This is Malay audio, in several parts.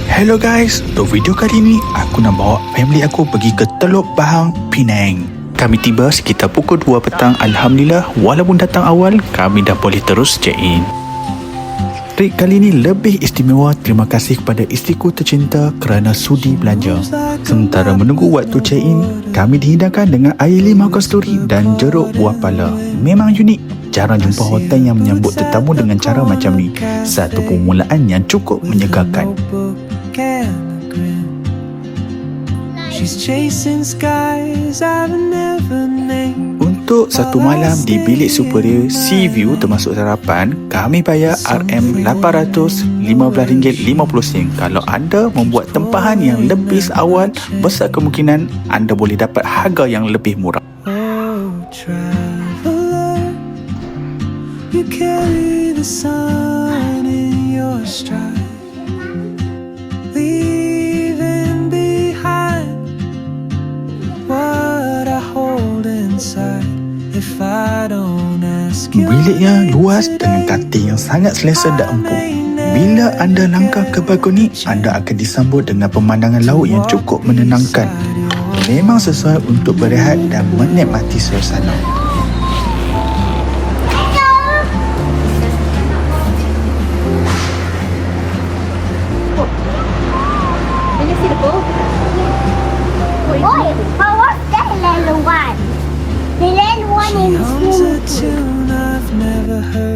Hello guys, untuk video kali ni aku nak bawa family aku pergi ke Teluk Bahang, Penang. Kami tiba sekitar pukul 2 petang. Alhamdulillah, walaupun datang awal, kami dah boleh terus check in. Trip kali ni lebih istimewa. Terima kasih kepada isteriku tercinta kerana sudi belanja. Sementara menunggu waktu check in, kami dihidangkan dengan air limau kasturi dan jeruk buah pala. Memang unik. Jarang jumpa hotel yang menyambut tetamu dengan cara macam ni. Satu permulaan yang cukup menyegarkan. Untuk satu malam di bilik superior Sea View termasuk sarapan, kami bayar RM815.50. Kalau anda membuat tempahan yang lebih awal, besar kemungkinan anda boleh dapat harga yang lebih murah. You carry the sun in your stride, leaving behind what I hold inside. If I don't ask you, biliknya luas dengan katil yang sangat selesa dan empuk. Bila anda langkah ke balkoni, anda akan disambut dengan pemandangan laut yang cukup menenangkan. Memang sesuai untuk berehat dan menikmati suasana.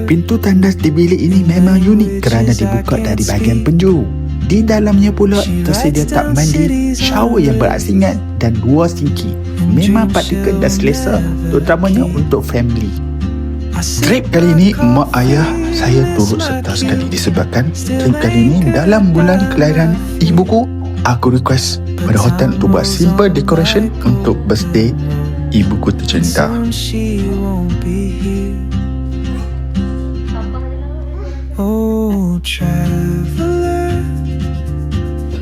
Pintu tandas di bilik ini memang unik kerana dibuka dari bahagian penjuru. Di dalamnya pula tersedia tak mandi, shower yang berasingan dan 2 sinki. Memang praktikal dan selesa, terutamanya untuk family. Trip kali ini mak ayah saya turut serta sekali disebabkan trip kali ini dalam bulan kelahiran ibuku. Aku request pada hotel untuk buat simple decoration untuk birthday ibuku tercinta. Oh, traveler,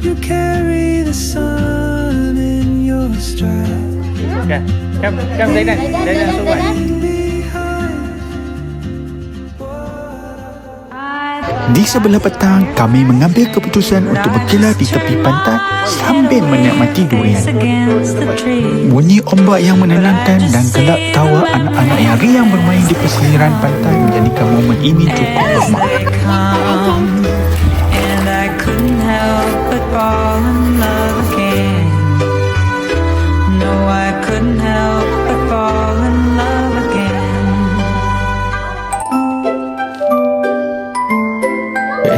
you carry the sun in your stride. Come, Zaidan Suwan. Di sebelah petang, kami mengambil keputusan untuk berkelah di tepi pantai sambil menikmati durian. Bunyi ombak yang menenangkan dan gelak tawa anak-anak yang riang bermain di pesisiran pantai menjadikan momen ini cukup lemah.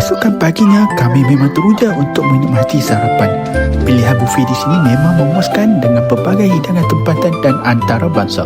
Keesokan paginya, kami memang teruja untuk menikmati sarapan. Pilihan buffet di sini memang memuaskan dengan pelbagai hidangan tempatan dan antarabangsa.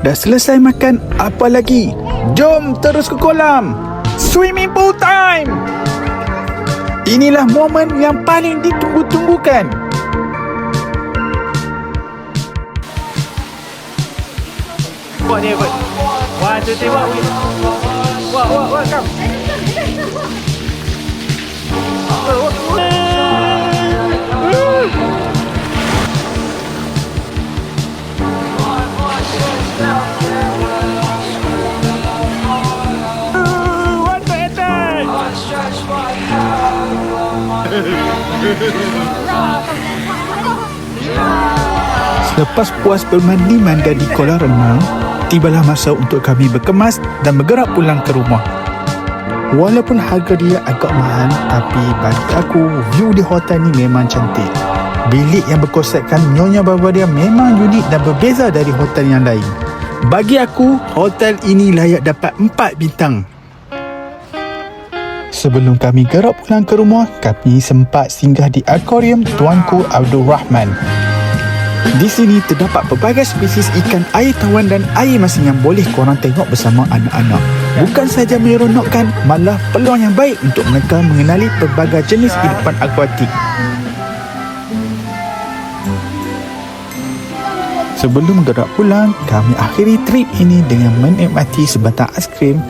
Dah selesai makan, apa lagi? Jom terus ke kolam. Swimming pool time! Inilah momen yang paling ditunggu-tunggukan. Buat dia, buat. 1, 2, 3, buat. Buat, come. Selepas puas bermandi-mandi di kolam renang, tibalah masa untuk kami berkemas dan bergerak pulang ke rumah. Walaupun harga dia agak mahal, tapi bagi aku, view di hotel ni memang cantik. Bilik yang berkonsepkan Nyonya Bavaria memang unik dan berbeza dari hotel yang lain. Bagi aku, hotel ini layak dapat 4 bintang. Sebelum kami gerak pulang ke rumah, kami sempat singgah di akuarium Tuanku Abdul Rahman. Di sini terdapat pelbagai spesies ikan air tawar dan air masin yang boleh korang tengok bersama anak-anak. Bukan sahaja menyeronokkan, malah peluang yang baik untuk mereka mengenali pelbagai jenis kehidupan akuatik. Sebelum gerak pulang, kami akhiri trip ini dengan menikmati sebatang aiskrim.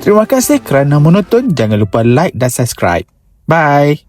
Terima kasih kerana menonton. Jangan lupa like dan subscribe. Bye.